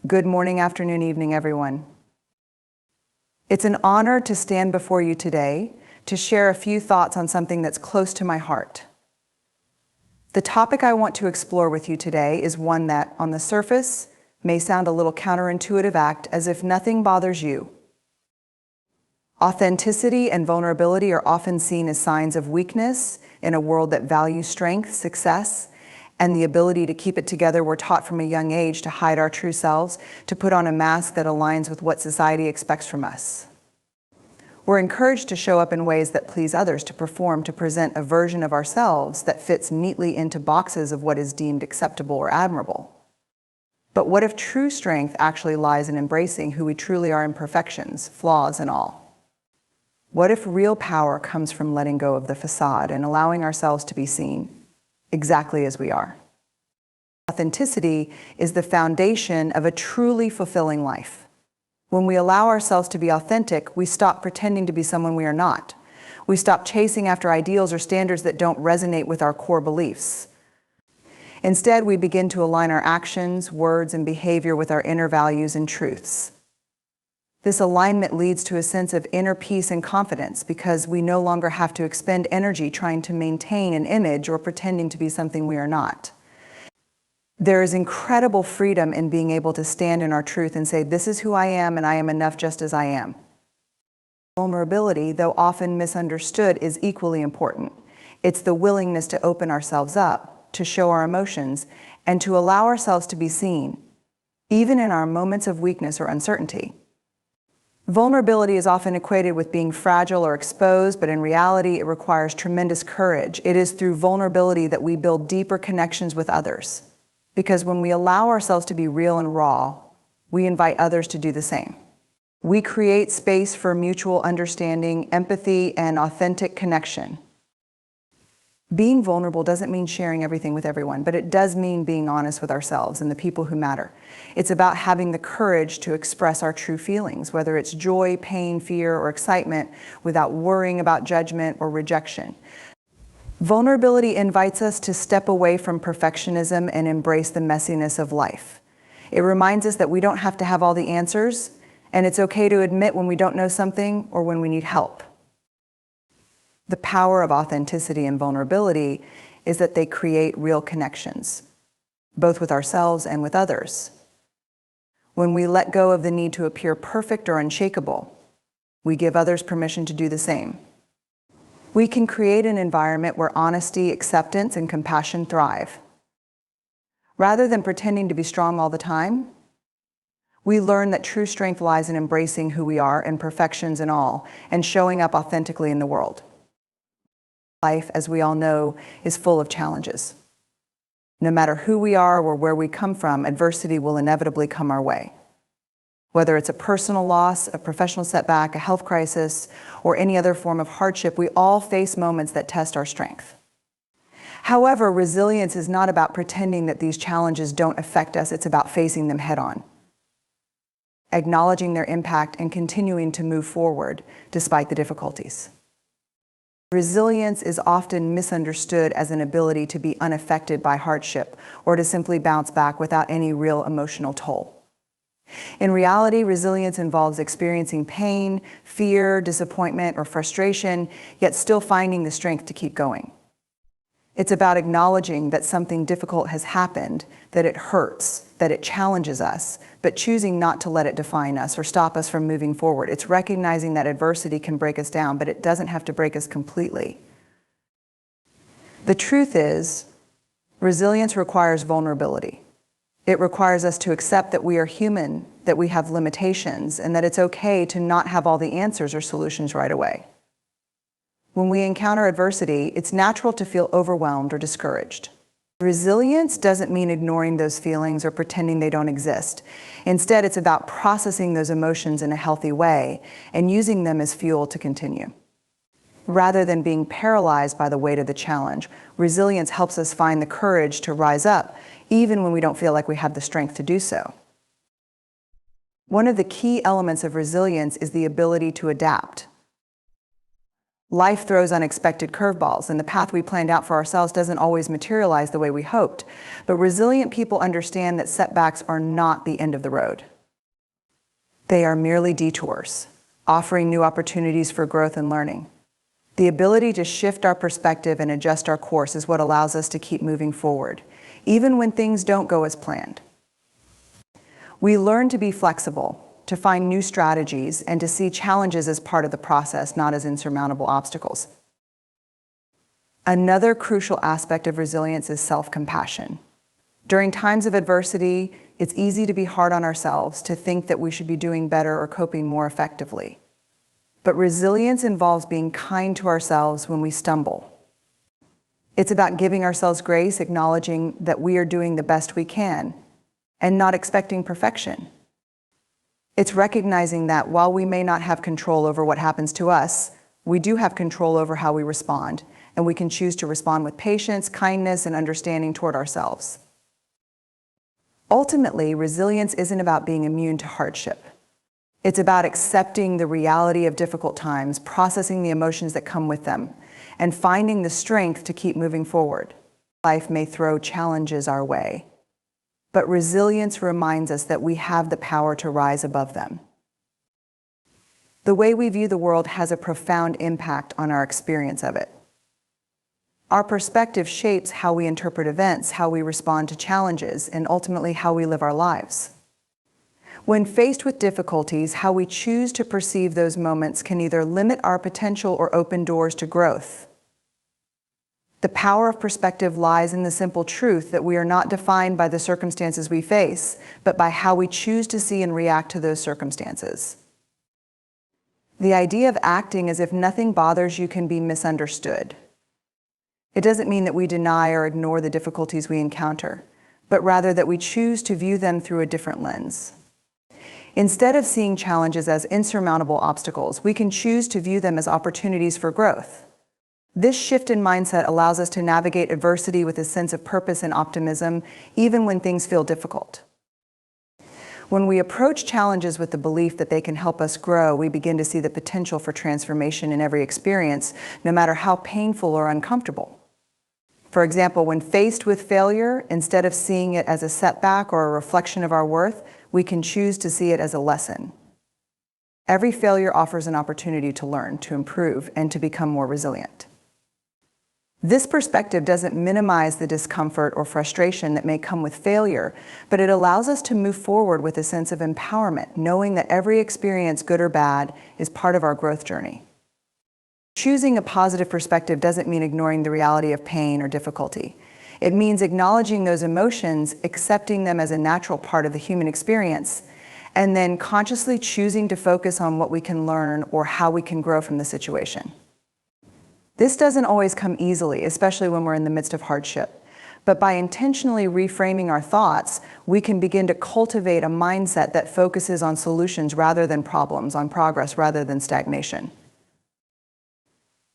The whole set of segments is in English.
Good morning, afternoon, evening, everyone. It's an honor to stand before you today to share a few thoughts on something that's close to my heart. The topic I want to explore with you today is one that, on the surface, may sound a little counterintuitive, act as if nothing bothers you. Authenticity and vulnerability are often seen as signs of weakness in a world that values strength, success, and the ability to keep it together. We're taught from a young age to hide our true selves, to put on a mask that aligns with what society expects from us. We're encouraged to show up in ways that please others, to perform, to present a version of ourselves that fits neatly into boxes of what is deemed acceptable or admirable. But what if true strength actually lies in embracing who we truly are, imperfections, flaws, and all? What if real power comes from letting go of the facade and allowing ourselves to be seen exactly as we are? Authenticity is the foundation of a truly fulfilling life. When we allow ourselves to be authentic, we stop pretending to be someone we are not. We stop chasing after ideals or standards that don't resonate with our core beliefs. Instead, we begin to align our actions, words, and behavior with our inner values and truths. This alignment leads to a sense of inner peace and confidence because we no longer have to expend energy trying to maintain an image or pretending to be something we are not. There is incredible freedom in being able to stand in our truth and say, this is who I am and I am enough just as I am. Vulnerability, though often misunderstood, is equally important. It's the willingness to open ourselves up, to show our emotions, and to allow ourselves to be seen, even in our moments of weakness or uncertainty. Vulnerability is often equated with being fragile or exposed, but in reality, it requires tremendous courage. It is through vulnerability that we build deeper connections with others. Because when we allow ourselves to be real and raw, we invite others to do the same. We create space for mutual understanding, empathy, and authentic connection. Being vulnerable doesn't mean sharing everything with everyone, but it does mean being honest with ourselves and the people who matter. It's about having the courage to express our true feelings, whether it's joy, pain, fear, or excitement, without worrying about judgment or rejection. Vulnerability invites us to step away from perfectionism and embrace the messiness of life. It reminds us that we don't have to have all the answers, and it's okay to admit when we don't know something or when we need help. The power of authenticity and vulnerability is that they create real connections, both with ourselves and with others. When we let go of the need to appear perfect or unshakable, we give others permission to do the same. We can create an environment where honesty, acceptance, and compassion thrive. Rather than pretending to be strong all the time, we learn that true strength lies in embracing who we are, imperfections and all, and showing up authentically in the world. Life, as we all know, is full of challenges. No matter who we are or where we come from, adversity will inevitably come our way. Whether it's a personal loss, a professional setback, a health crisis, or any other form of hardship, we all face moments that test our strength. However, resilience is not about pretending that these challenges don't affect us. It's about facing them head on, acknowledging their impact and continuing to move forward despite the difficulties. Resilience is often misunderstood as an ability to be unaffected by hardship or to simply bounce back without any real emotional toll. In reality, resilience involves experiencing pain, fear, disappointment, or frustration, yet still finding the strength to keep going. It's about acknowledging that something difficult has happened, that it hurts, that it challenges us, but choosing not to let it define us or stop us from moving forward. It's recognizing that adversity can break us down, but it doesn't have to break us completely. The truth is, resilience requires vulnerability. It requires us to accept that we are human, that we have limitations, and that it's okay to not have all the answers or solutions right away. When we encounter adversity, it's natural to feel overwhelmed or discouraged. Resilience doesn't mean ignoring those feelings or pretending they don't exist. Instead, it's about processing those emotions in a healthy way and using them as fuel to continue. Rather than being paralyzed by the weight of the challenge, resilience helps us find the courage to rise up, even when we don't feel like we have the strength to do so. One of the key elements of resilience is the ability to adapt. Life throws unexpected curveballs, and the path we planned out for ourselves doesn't always materialize the way we hoped. But resilient people understand that setbacks are not the end of the road. They are merely detours, offering new opportunities for growth and learning. The ability to shift our perspective and adjust our course is what allows us to keep moving forward, even when things don't go as planned. We learn to be flexible, to find new strategies, and to see challenges as part of the process, not as insurmountable obstacles. Another crucial aspect of resilience is self-compassion. During times of adversity, it's easy to be hard on ourselves, to think that we should be doing better or coping more effectively. But resilience involves being kind to ourselves when we stumble. It's about giving ourselves grace, acknowledging that we are doing the best we can, and not expecting perfection. It's recognizing that while we may not have control over what happens to us, we do have control over how we respond, and we can choose to respond with patience, kindness, and understanding toward ourselves. Ultimately, resilience isn't about being immune to hardship. It's about accepting the reality of difficult times, processing the emotions that come with them, and finding the strength to keep moving forward. Life may throw challenges our way, but resilience reminds us that we have the power to rise above them. The way we view the world has a profound impact on our experience of it. Our perspective shapes how we interpret events, how we respond to challenges, and ultimately how we live our lives. When faced with difficulties, how we choose to perceive those moments can either limit our potential or open doors to growth. The power of perspective lies in the simple truth that we are not defined by the circumstances we face, but by how we choose to see and react to those circumstances. The idea of acting as if nothing bothers you can be misunderstood. It doesn't mean that we deny or ignore the difficulties we encounter, but rather that we choose to view them through a different lens. Instead of seeing challenges as insurmountable obstacles, we can choose to view them as opportunities for growth. This shift in mindset allows us to navigate adversity with a sense of purpose and optimism, even when things feel difficult. When we approach challenges with the belief that they can help us grow, we begin to see the potential for transformation in every experience, no matter how painful or uncomfortable. For example, when faced with failure, instead of seeing it as a setback or a reflection of our worth, we can choose to see it as a lesson. Every failure offers an opportunity to learn, to improve, and to become more resilient. This perspective doesn't minimize the discomfort or frustration that may come with failure, but it allows us to move forward with a sense of empowerment, knowing that every experience, good or bad, is part of our growth journey. Choosing a positive perspective doesn't mean ignoring the reality of pain or difficulty. It means acknowledging those emotions, accepting them as a natural part of the human experience, and then consciously choosing to focus on what we can learn or how we can grow from the situation. This doesn't always come easily, especially when we're in the midst of hardship. But by intentionally reframing our thoughts, we can begin to cultivate a mindset that focuses on solutions rather than problems, on progress rather than stagnation.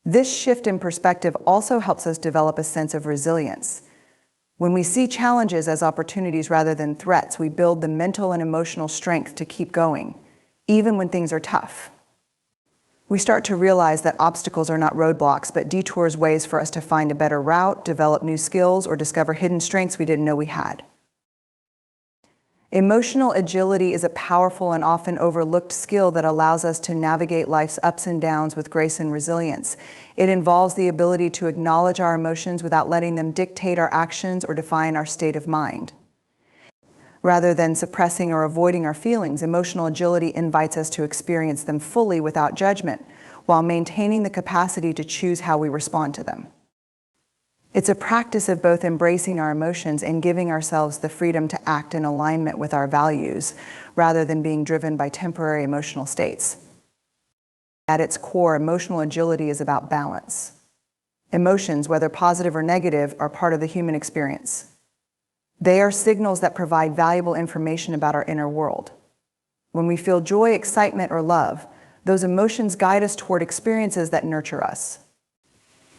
This shift in perspective also helps us develop a sense of resilience. When we see challenges as opportunities rather than threats, we build the mental and emotional strength to keep going, even when things are tough. We start to realize that obstacles are not roadblocks, but detours, ways for us to find a better route, develop new skills, or discover hidden strengths we didn't know we had. Emotional agility is a powerful and often overlooked skill that allows us to navigate life's ups and downs with grace and resilience. It involves the ability to acknowledge our emotions without letting them dictate our actions or define our state of mind. Rather than suppressing or avoiding our feelings, emotional agility invites us to experience them fully without judgment, while maintaining the capacity to choose how we respond to them. It's a practice of both embracing our emotions and giving ourselves the freedom to act in alignment with our values, rather than being driven by temporary emotional states. At its core, emotional agility is about balance. Emotions, whether positive or negative, are part of the human experience. They are signals that provide valuable information about our inner world. When we feel joy, excitement, or love, those emotions guide us toward experiences that nurture us.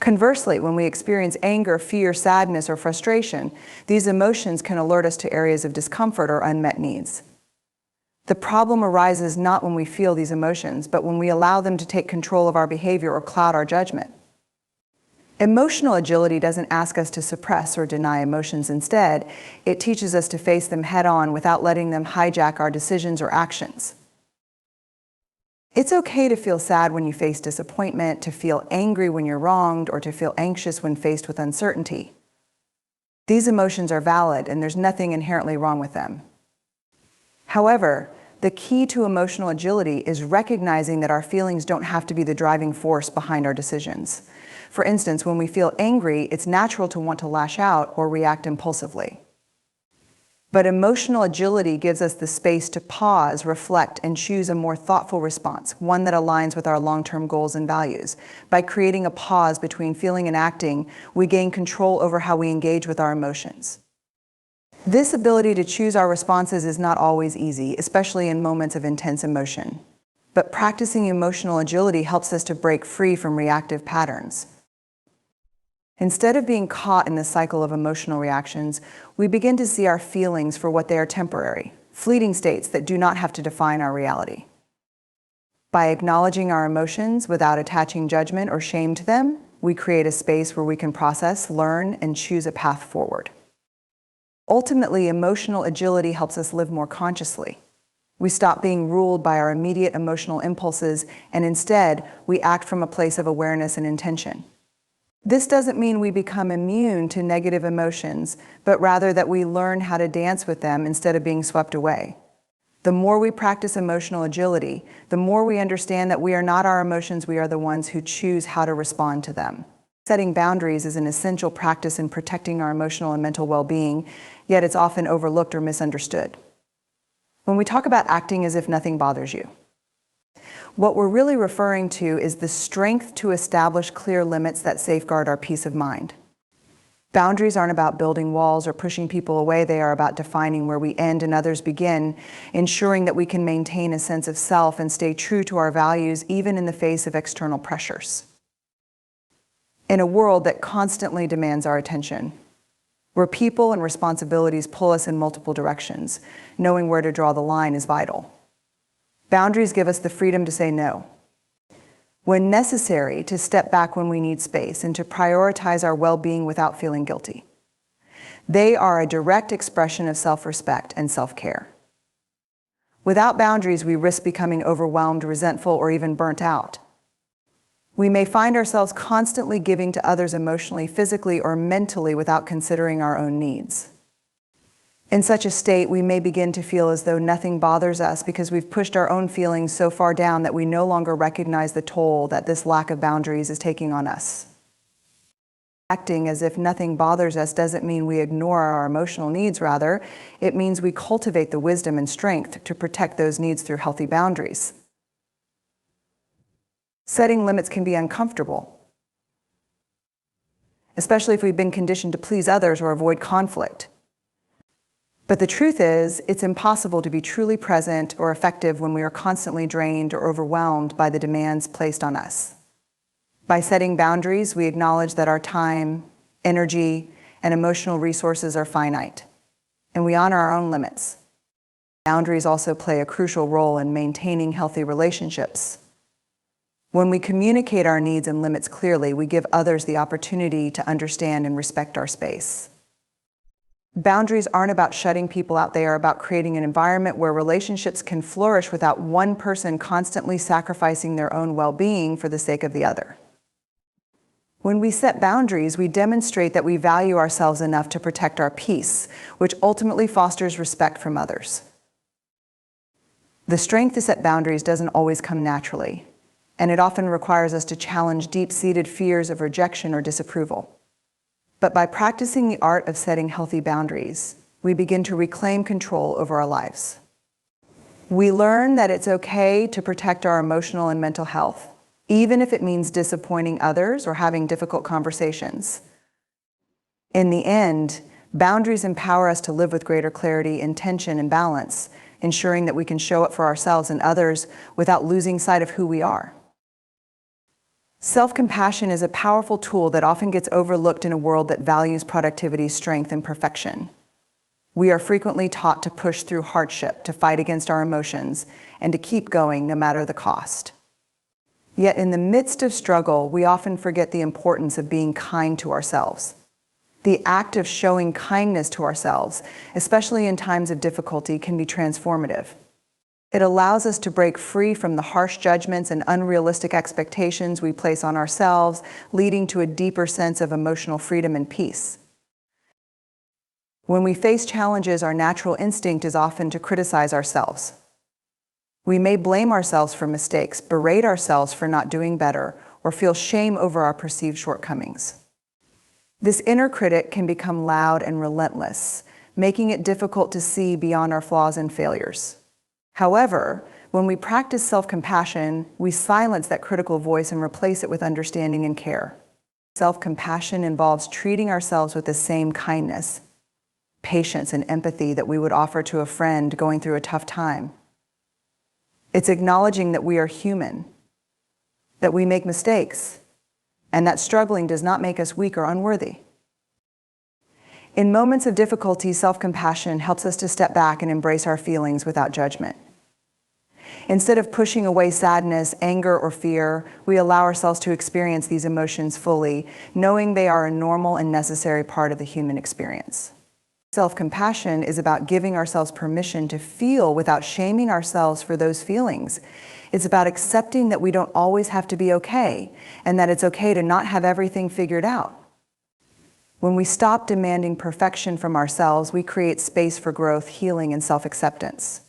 Conversely, when we experience anger, fear, sadness, or frustration, these emotions can alert us to areas of discomfort or unmet needs. The problem arises not when we feel these emotions, but when we allow them to take control of our behavior or cloud our judgment. Emotional agility doesn't ask us to suppress or deny emotions. Instead, it teaches us to face them head-on without letting them hijack our decisions or actions. It's okay to feel sad when you face disappointment, to feel angry when you're wronged, or to feel anxious when faced with uncertainty. These emotions are valid, and there's nothing inherently wrong with them. However, the key to emotional agility is recognizing that our feelings don't have to be the driving force behind our decisions. For instance, when we feel angry, it's natural to want to lash out or react impulsively. But emotional agility gives us the space to pause, reflect, and choose a more thoughtful response, one that aligns with our long-term goals and values. By creating a pause between feeling and acting, we gain control over how we engage with our emotions. This ability to choose our responses is not always easy, especially in moments of intense emotion. But practicing emotional agility helps us to break free from reactive patterns. Instead of being caught in the cycle of emotional reactions, we begin to see our feelings for what they are: temporary, fleeting states that do not have to define our reality. By acknowledging our emotions without attaching judgment or shame to them, we create a space where we can process, learn, and choose a path forward. Ultimately, emotional agility helps us live more consciously. We stop being ruled by our immediate emotional impulses, and instead, we act from a place of awareness and intention. This doesn't mean we become immune to negative emotions, but rather that we learn how to dance with them instead of being swept away. The more we practice emotional agility, the more we understand that we are not our emotions, we are the ones who choose how to respond to them. Setting boundaries is an essential practice in protecting our emotional and mental well-being, yet it's often overlooked or misunderstood. When we talk about acting as if nothing bothers you, what we're really referring to is the strength to establish clear limits that safeguard our peace of mind. Boundaries aren't about building walls or pushing people away. They are about defining where we end and others begin, ensuring that we can maintain a sense of self and stay true to our values even in the face of external pressures. In a world that constantly demands our attention, where people and responsibilities pull us in multiple directions, knowing where to draw the line is vital. Boundaries give us the freedom to say no, when necessary, to step back when we need space, and to prioritize our well-being without feeling guilty. They are a direct expression of self-respect and self-care. Without boundaries, we risk becoming overwhelmed, resentful, or even burnt out. We may find ourselves constantly giving to others emotionally, physically, or mentally without considering our own needs. In such a state, we may begin to feel as though nothing bothers us because we've pushed our own feelings so far down that we no longer recognize the toll that this lack of boundaries is taking on us. Acting as if nothing bothers us doesn't mean we ignore our emotional needs. Rather, it means we cultivate the wisdom and strength to protect those needs through healthy boundaries. Setting limits can be uncomfortable, especially if we've been conditioned to please others or avoid conflict. But the truth is, it's impossible to be truly present or effective when we are constantly drained or overwhelmed by the demands placed on us. By setting boundaries, we acknowledge that our time, energy, and emotional resources are finite, and we honor our own limits. Boundaries also play a crucial role in maintaining healthy relationships. When we communicate our needs and limits clearly, we give others the opportunity to understand and respect our space. Boundaries aren't about shutting people out. They are about creating an environment where relationships can flourish without one person constantly sacrificing their own well-being for the sake of the other. When we set boundaries, we demonstrate that we value ourselves enough to protect our peace, which ultimately fosters respect from others. The strength to set boundaries doesn't always come naturally, and it often requires us to challenge deep-seated fears of rejection or disapproval. But by practicing the art of setting healthy boundaries, we begin to reclaim control over our lives. We learn that it's okay to protect our emotional and mental health, even if it means disappointing others or having difficult conversations. In the end, boundaries empower us to live with greater clarity, intention, and balance, ensuring that we can show up for ourselves and others without losing sight of who we are. Self-compassion is a powerful tool that often gets overlooked in a world that values productivity, strength, and perfection. We are frequently taught to push through hardship, to fight against our emotions, and to keep going no matter the cost. Yet in the midst of struggle, we often forget the importance of being kind to ourselves. The act of showing kindness to ourselves, especially in times of difficulty, can be transformative. It allows us to break free from the harsh judgments and unrealistic expectations we place on ourselves, leading to a deeper sense of emotional freedom and peace. When we face challenges, our natural instinct is often to criticize ourselves. We may blame ourselves for mistakes, berate ourselves for not doing better, or feel shame over our perceived shortcomings. This inner critic can become loud and relentless, making it difficult to see beyond our flaws and failures. However, when we practice self-compassion, we silence that critical voice and replace it with understanding and care. Self-compassion involves treating ourselves with the same kindness, patience, and empathy that we would offer to a friend going through a tough time. It's acknowledging that we are human, that we make mistakes, and that struggling does not make us weak or unworthy. In moments of difficulty, self-compassion helps us to step back and embrace our feelings without judgment. Instead of pushing away sadness, anger, or fear, we allow ourselves to experience these emotions fully, knowing they are a normal and necessary part of the human experience. Self-compassion is about giving ourselves permission to feel without shaming ourselves for those feelings. It's about accepting that we don't always have to be okay, and that it's okay to not have everything figured out. When we stop demanding perfection from ourselves, we create space for growth, healing, and self-acceptance.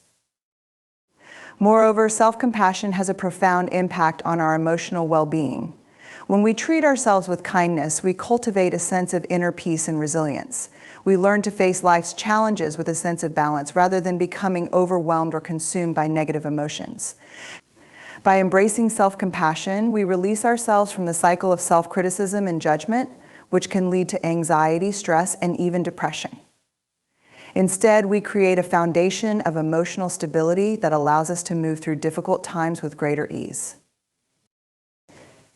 Moreover, self-compassion has a profound impact on our emotional well-being. When we treat ourselves with kindness, we cultivate a sense of inner peace and resilience. We learn to face life's challenges with a sense of balance rather than becoming overwhelmed or consumed by negative emotions. By embracing self-compassion, we release ourselves from the cycle of self-criticism and judgment, which can lead to anxiety, stress, and even depression. Instead, we create a foundation of emotional stability that allows us to move through difficult times with greater ease.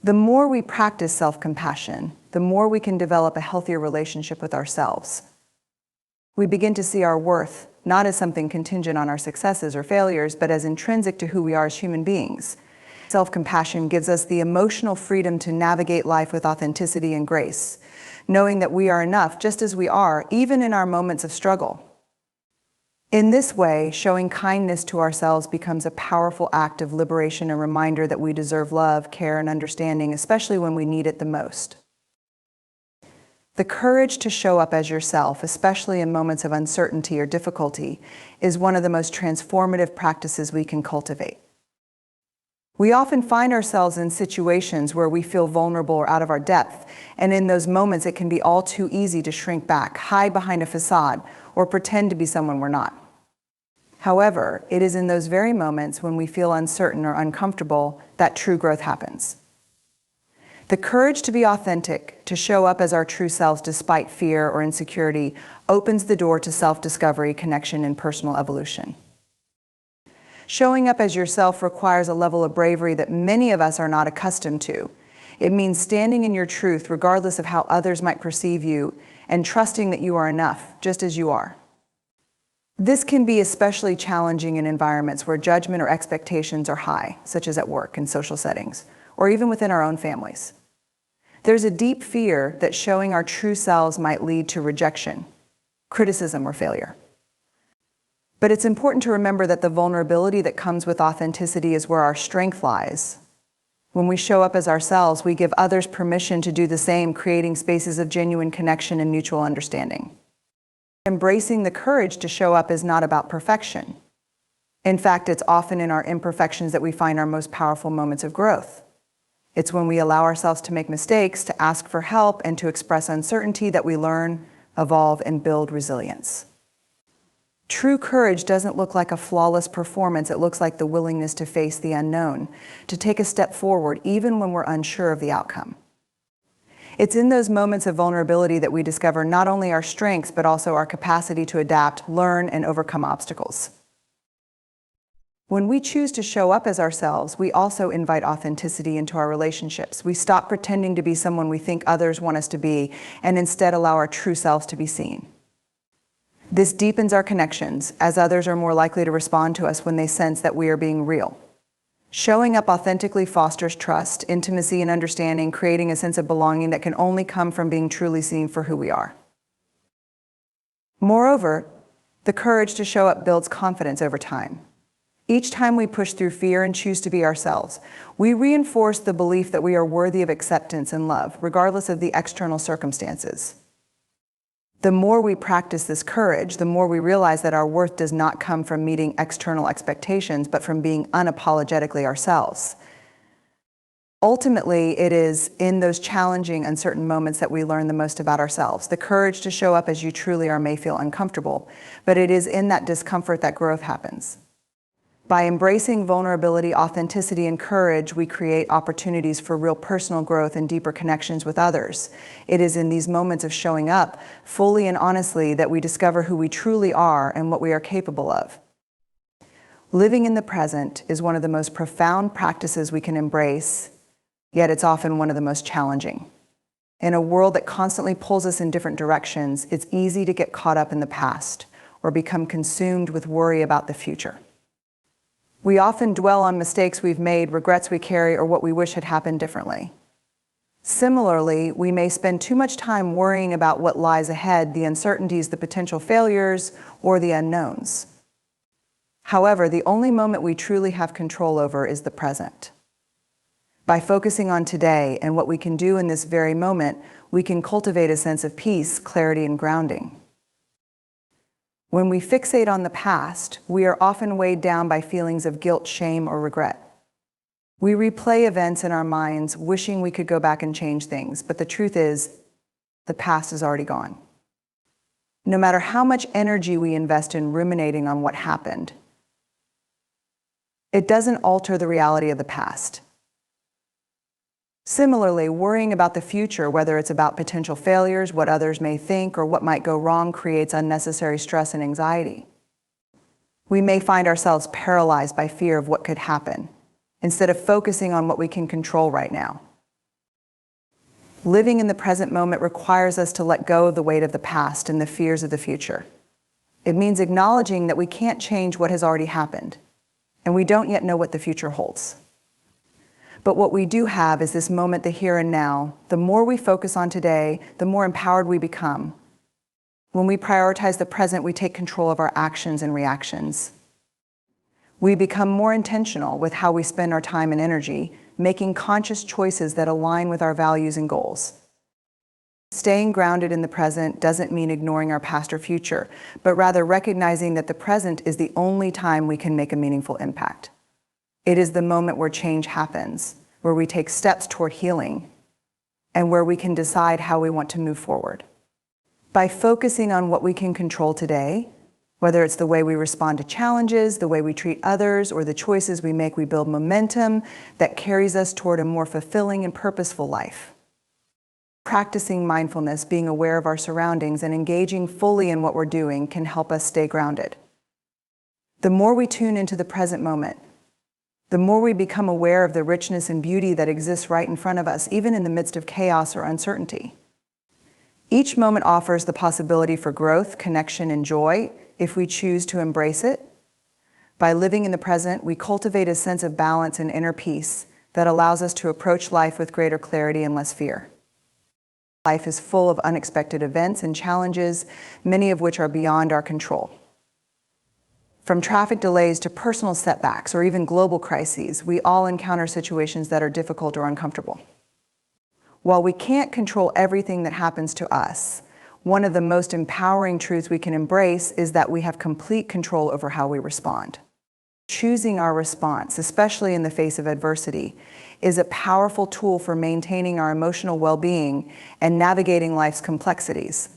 The more we practice self-compassion, the more we can develop a healthier relationship with ourselves. We begin to see our worth not as something contingent on our successes or failures, but as intrinsic to who we are as human beings. Self-compassion gives us the emotional freedom to navigate life with authenticity and grace, knowing that we are enough just as we are, even in our moments of struggle. In this way, showing kindness to ourselves becomes a powerful act of liberation, a reminder that we deserve love, care, and understanding, especially when we need it the most. The courage to show up as yourself, especially in moments of uncertainty or difficulty, is one of the most transformative practices we can cultivate. We often find ourselves in situations where we feel vulnerable or out of our depth, and in those moments it can be all too easy to shrink back, hide behind a facade, or pretend to be someone we're not. However, it is in those very moments when we feel uncertain or uncomfortable that true growth happens. The courage to be authentic, to show up as our true selves despite fear or insecurity, opens the door to self-discovery, connection, and personal evolution. Showing up as yourself requires a level of bravery that many of us are not accustomed to. It means standing in your truth regardless of how others might perceive you, and trusting that you are enough, just as you are. This can be especially challenging in environments where judgment or expectations are high, such as at work and social settings, or even within our own families. There's a deep fear that showing our true selves might lead to rejection, criticism, or failure. But it's important to remember that the vulnerability that comes with authenticity is where our strength lies. When we show up as ourselves, we give others permission to do the same, creating spaces of genuine connection and mutual understanding. Embracing the courage to show up is not about perfection. In fact, it's often in our imperfections that we find our most powerful moments of growth. It's when we allow ourselves to make mistakes, to ask for help, and to express uncertainty that we learn, evolve, and build resilience. True courage doesn't look like a flawless performance. It looks like the willingness to face the unknown, to take a step forward even when we're unsure of the outcome. It's in those moments of vulnerability that we discover not only our strengths, but also our capacity to adapt, learn, and overcome obstacles. When we choose to show up as ourselves, we also invite authenticity into our relationships. We stop pretending to be someone we think others want us to be, and instead allow our true selves to be seen. This deepens our connections, as others are more likely to respond to us when they sense that we are being real. Showing up authentically fosters trust, intimacy, and understanding, creating a sense of belonging that can only come from being truly seen for who we are. Moreover, the courage to show up builds confidence over time. Each time we push through fear and choose to be ourselves, we reinforce the belief that we are worthy of acceptance and love, regardless of the external circumstances. The more we practice this courage, the more we realize that our worth does not come from meeting external expectations, but from being unapologetically ourselves. Ultimately, it is in those challenging, uncertain moments that we learn the most about ourselves. The courage to show up as you truly are may feel uncomfortable, but it is in that discomfort that growth happens. By embracing vulnerability, authenticity, and courage, we create opportunities for real personal growth and deeper connections with others. It is in these moments of showing up fully and honestly that we discover who we truly are and what we are capable of. Living in the present is one of the most profound practices we can embrace, yet it's often one of the most challenging. In a world that constantly pulls us in different directions, it's easy to get caught up in the past or become consumed with worry about the future. We often dwell on mistakes we've made, regrets we carry, or what we wish had happened differently. Similarly, we may spend too much time worrying about what lies ahead, the uncertainties, the potential failures, or the unknowns. However, the only moment we truly have control over is the present. By focusing on today and what we can do in this very moment, we can cultivate a sense of peace, clarity, and grounding. When we fixate on the past, we are often weighed down by feelings of guilt, shame, or regret. We replay events in our minds, wishing we could go back and change things, but the truth is, the past is already gone. No matter how much energy we invest in ruminating on what happened, it doesn't alter the reality of the past. Similarly, worrying about the future, whether it's about potential failures, what others may think, or what might go wrong, creates unnecessary stress and anxiety. We may find ourselves paralyzed by fear of what could happen, instead of focusing on what we can control right now. Living in the present moment requires us to let go of the weight of the past and the fears of the future. It means acknowledging that we can't change what has already happened, and we don't yet know what the future holds. But what we do have is this moment, the here and now. The more we focus on today, the more empowered we become. When we prioritize the present, we take control of our actions and reactions. We become more intentional with how we spend our time and energy, making conscious choices that align with our values and goals. Staying grounded in the present doesn't mean ignoring our past or future, but rather recognizing that the present is the only time we can make a meaningful impact. It is the moment where change happens, where we take steps toward healing, and where we can decide how we want to move forward. By focusing on what we can control today, whether it's the way we respond to challenges, the way we treat others, or the choices we make, we build momentum that carries us toward a more fulfilling and purposeful life. Practicing mindfulness, being aware of our surroundings, and engaging fully in what we're doing can help us stay grounded. The more we tune into the present moment, the more we become aware of the richness and beauty that exists right in front of us, even in the midst of chaos or uncertainty. Each moment offers the possibility for growth, connection, and joy if we choose to embrace it. By living in the present, we cultivate a sense of balance and inner peace that allows us to approach life with greater clarity and less fear. Life is full of unexpected events and challenges, many of which are beyond our control. From traffic delays to personal setbacks or even global crises, we all encounter situations that are difficult or uncomfortable. While we can't control everything that happens to us, one of the most empowering truths we can embrace is that we have complete control over how we respond. Choosing our response, especially in the face of adversity, is a powerful tool for maintaining our emotional well-being and navigating life's complexities.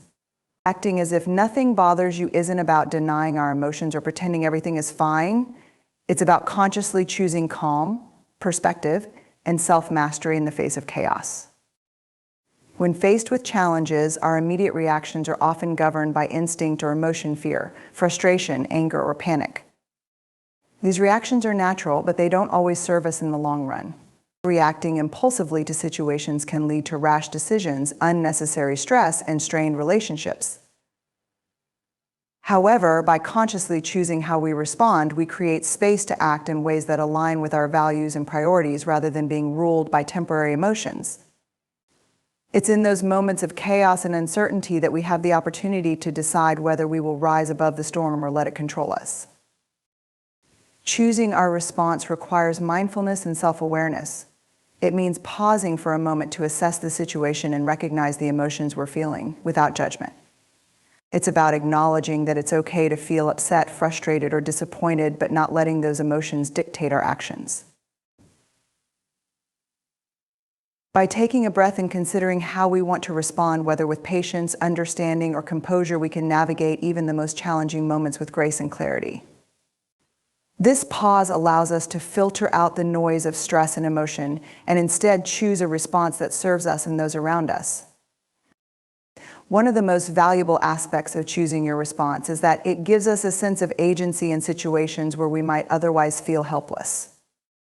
Acting as if nothing bothers you isn't about denying our emotions or pretending everything is fine. It's about consciously choosing calm, perspective, and self-mastery in the face of chaos. When faced with challenges, our immediate reactions are often governed by instinct or emotion, fear, frustration, anger, or panic. These reactions are natural, but they don't always serve us in the long run. Reacting impulsively to situations can lead to rash decisions, unnecessary stress, and strained relationships. However, by consciously choosing how we respond, we create space to act in ways that align with our values and priorities rather than being ruled by temporary emotions. It's in those moments of chaos and uncertainty that we have the opportunity to decide whether we will rise above the storm or let it control us. Choosing our response requires mindfulness and self-awareness. It means pausing for a moment to assess the situation and recognize the emotions we're feeling without judgment. It's about acknowledging that it's okay to feel upset, frustrated, or disappointed, but not letting those emotions dictate our actions. By taking a breath and considering how we want to respond, whether with patience, understanding, or composure, we can navigate even the most challenging moments with grace and clarity. This pause allows us to filter out the noise of stress and emotion and instead choose a response that serves us and those around us. One of the most valuable aspects of choosing your response is that it gives us a sense of agency in situations where we might otherwise feel helpless.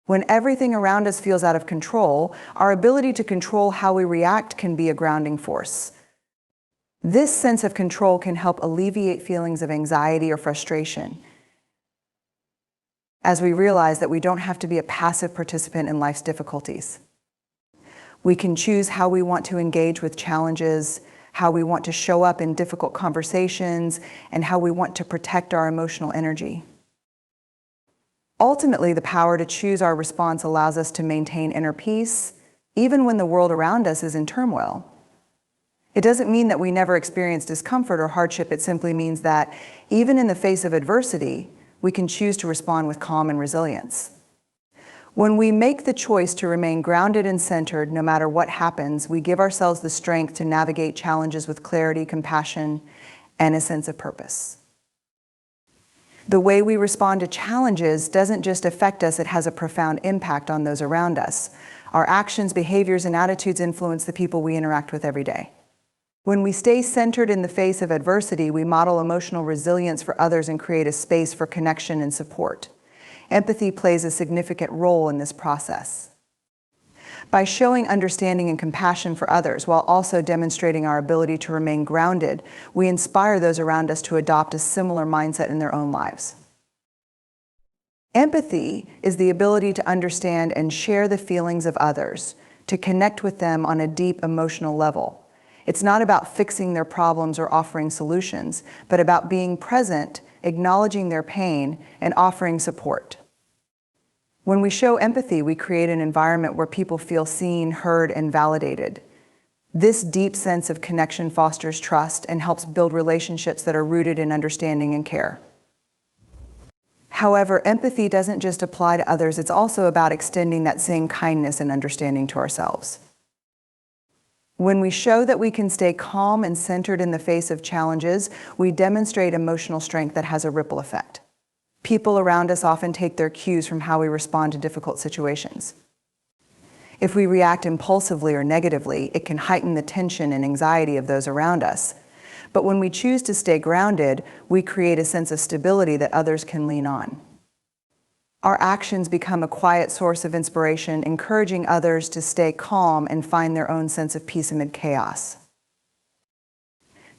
When everything around us feels out of control, our ability to control how we react can be a grounding force. This sense of control can help alleviate feelings of anxiety or frustration, as we realize that we don't have to be a passive participant in life's difficulties. We can choose how we want to engage with challenges, how we want to show up in difficult conversations, and how we want to protect our emotional energy. Ultimately, the power to choose our response allows us to maintain inner peace, even when the world around us is in turmoil. It doesn't mean that we never experience discomfort or hardship. It simply means that, even in the face of adversity, we can choose to respond with calm and resilience. When we make the choice to remain grounded and centered no matter what happens, we give ourselves the strength to navigate challenges with clarity, compassion, and a sense of purpose. The way we respond to challenges doesn't just affect us, it has a profound impact on those around us. Our actions, behaviors, and attitudes influence the people we interact with every day. When we stay centered in the face of adversity, we model emotional resilience for others and create a space for connection and support. Empathy plays a significant role in this process. By showing understanding and compassion for others while also demonstrating our ability to remain grounded, we inspire those around us to adopt a similar mindset in their own lives. Empathy is the ability to understand and share the feelings of others, to connect with them on a deep emotional level. It's not about fixing their problems or offering solutions, but about being present, acknowledging their pain, and offering support. When we show empathy, we create an environment where people feel seen, heard, and validated. This deep sense of connection fosters trust and helps build relationships that are rooted in understanding and care. However, empathy doesn't just apply to others, it's also about extending that same kindness and understanding to ourselves. When we show that we can stay calm and centered in the face of challenges, we demonstrate emotional strength that has a ripple effect. People around us often take their cues from how we respond to difficult situations. If we react impulsively or negatively, it can heighten the tension and anxiety of those around us. But when we choose to stay grounded, we create a sense of stability that others can lean on. Our actions become a quiet source of inspiration, encouraging others to stay calm and find their own sense of peace amid chaos.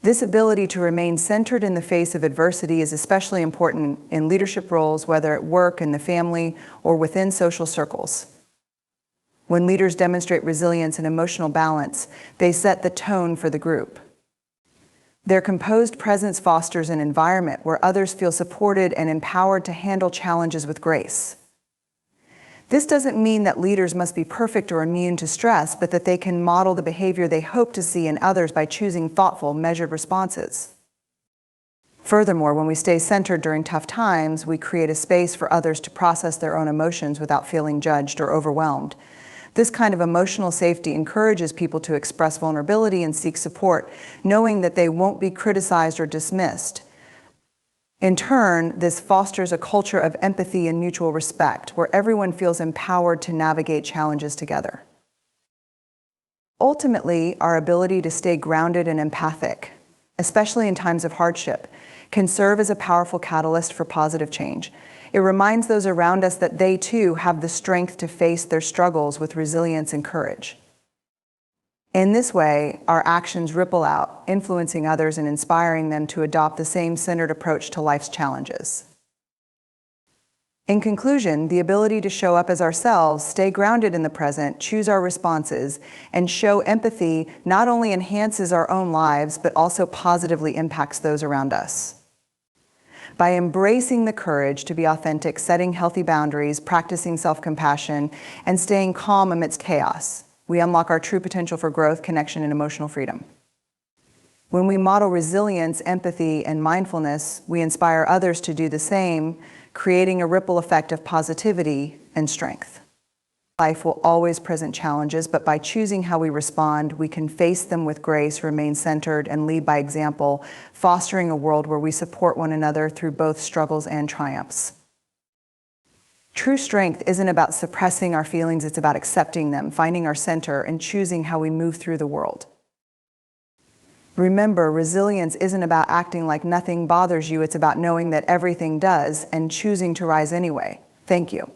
This ability to remain centered in the face of adversity is especially important in leadership roles, whether at work, in the family, or within social circles. When leaders demonstrate resilience and emotional balance, they set the tone for the group. Their composed presence fosters an environment where others feel supported and empowered to handle challenges with grace. This doesn't mean that leaders must be perfect or immune to stress, but that they can model the behavior they hope to see in others by choosing thoughtful, measured responses. Furthermore, when we stay centered during tough times, we create a space for others to process their own emotions without feeling judged or overwhelmed. This kind of emotional safety encourages people to express vulnerability and seek support, knowing that they won't be criticized or dismissed. In turn, this fosters a culture of empathy and mutual respect, where everyone feels empowered to navigate challenges together. Ultimately, our ability to stay grounded and empathic, especially in times of hardship, can serve as a powerful catalyst for positive change. It reminds those around us that they too have the strength to face their struggles with resilience and courage. In this way, our actions ripple out, influencing others and inspiring them to adopt the same centered approach to life's challenges. In conclusion, the ability to show up as ourselves, stay grounded in the present, choose our responses, and show empathy not only enhances our own lives, but also positively impacts those around us. By embracing the courage to be authentic, setting healthy boundaries, practicing self-compassion, and staying calm amidst chaos, we unlock our true potential for growth, connection, and emotional freedom. When we model resilience, empathy, and mindfulness, we inspire others to do the same, creating a ripple effect of positivity and strength. Life will always present challenges, but by choosing how we respond, we can face them with grace, remain centered, and lead by example, fostering a world where we support one another through both struggles and triumphs. True strength isn't about suppressing our feelings, it's about accepting them, finding our center, and choosing how we move through the world. Remember, resilience isn't about acting like nothing bothers you, it's about knowing that everything does and choosing to rise anyway. Thank you.